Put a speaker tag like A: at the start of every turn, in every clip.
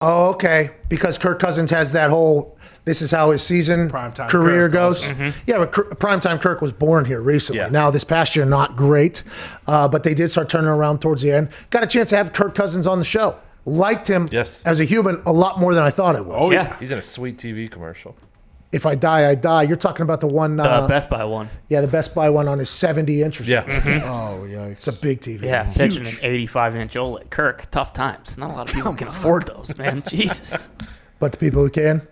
A: Oh, okay. Because Kirk Cousins has that whole, this is how his season
B: Primetime
A: career
B: Kirk
A: goes.
B: also.
A: Yeah, but Primetime Kirk was born here recently.
C: Yeah.
A: Now, this past year, not great. But they did start turning around towards the end. Got a chance to have Kirk Cousins on the show. Liked him as a human a lot more than I thought I would.
B: Oh, yeah.
C: He's in a sweet TV commercial.
A: If I die, I die. You're talking about the one.
D: The Best Buy one.
A: Yeah, the Best Buy one on his 70-inch or something.
B: Oh, yikes.
A: It's a big TV.
D: Yeah, pitching an 85-inch OLED. Kirk, tough times. Not a lot of people can afford those, man. Jesus.
A: But the people who can,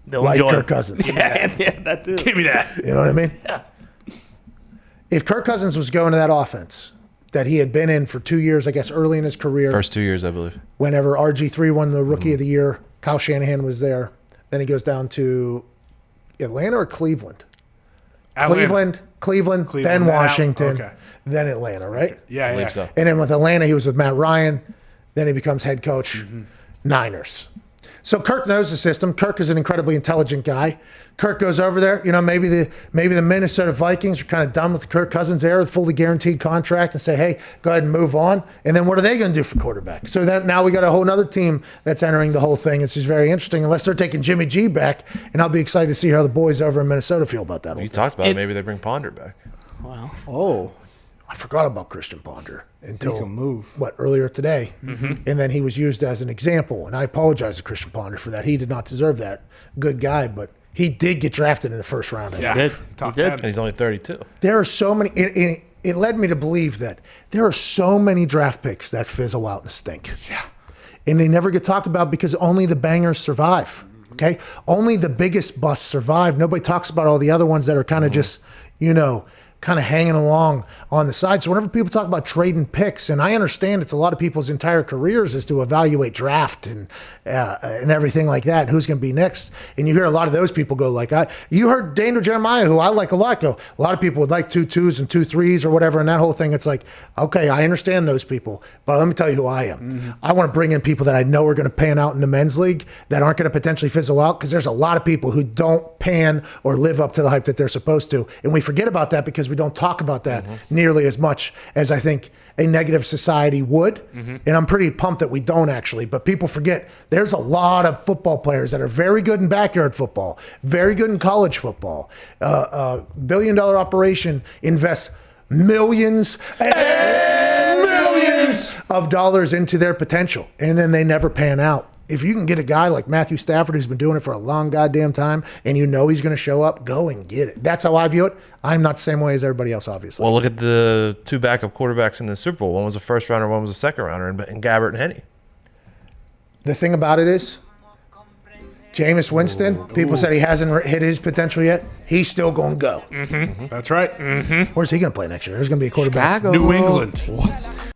D: They'll
A: like
D: enjoy
A: Kirk
D: them.
A: Cousins.
D: Yeah, that too.
B: Give me that.
A: You know what I mean?
D: Yeah.
A: If Kirk Cousins was going to that offense that he had been in for 2 years, I guess early in his career,
C: First 2 years, I believe.
A: whenever RG3 won the Rookie of the Year, Kyle Shanahan was there. Then he goes down to Atlanta or Cleveland?
B: Atlanta.
A: Cleveland, then
B: then
A: Washington,
B: okay.
A: then Atlanta, right?
B: Yeah,
C: I
B: yeah.
C: believe so.
A: And then with Atlanta, he was with Matt Ryan. Then he becomes head coach, Niners. So Kirk knows the system. Kirk is an incredibly intelligent guy. Kirk goes over there. You know, maybe the Minnesota Vikings are kind of done with the Kirk Cousins era, the fully guaranteed contract, and say, hey, go ahead and move on. And then what are they going to do for quarterback? So then now we got a whole other team that's entering the whole thing. It's just very interesting. Unless they're taking Jimmy G back, and I'll be excited to see how the boys over in Minnesota feel about that.
C: You talked about maybe they bring Ponder back.
D: Wow.
A: Oh, I forgot about Christian Ponder until
B: He can move.
A: earlier today, and then he was used as an example. And I apologize to Christian Ponder for that. He did not deserve that. Good guy, but he did get drafted in the first round. I
B: Yeah.
A: believe.
D: He did.
B: Top
D: He did.
B: 10.
C: And he's only 32.
A: There are so many. It led me to believe that there are so many draft picks that fizzle out and stink.
B: Yeah.
A: And they never get talked about because only the bangers survive. Okay, only the biggest busts survive. Nobody talks about all the other ones that are kind of just, kind of hanging along on the side. So whenever people talk about trading picks, and I understand it's a lot of people's entire careers is to evaluate draft and everything like that, and who's going to be next. And you hear a lot of those people go like, you heard Daniel Jeremiah, who I like a lot, go, a lot of people would like 2 2s and 2 3s or whatever, and that whole thing. It's like, okay, I understand those people, but let me tell you who I am. I want to bring in people that I know are going to pan out in the men's league that aren't going to potentially fizzle out, because there's a lot of people who don't pan or live up to the hype that they're supposed to. And we forget about that because we don't talk about that nearly as much as I think a negative society would. And I'm pretty pumped that we don't actually, but people forget there's a lot of football players that are very good in backyard football, very good in college football. Billion-dollar operation invests millions and millions of dollars into their potential, and then they never pan out. If you can get a guy like Matthew Stafford, who's been doing it for a long goddamn time, and you know he's going to show up, go and get it. That's how I view it. I'm not the same way as everybody else, obviously.
C: Well, look at the 2 backup quarterbacks in the Super Bowl. One was a first rounder, one was a second rounder, and Gabbert and Henny.
A: The thing about it is, Jameis Winston, people said he hasn't hit his potential yet. He's still going to go.
B: That's right.
A: Where's he going to play next year? There's going to be a quarterback.
D: Chicago.
B: New England. What?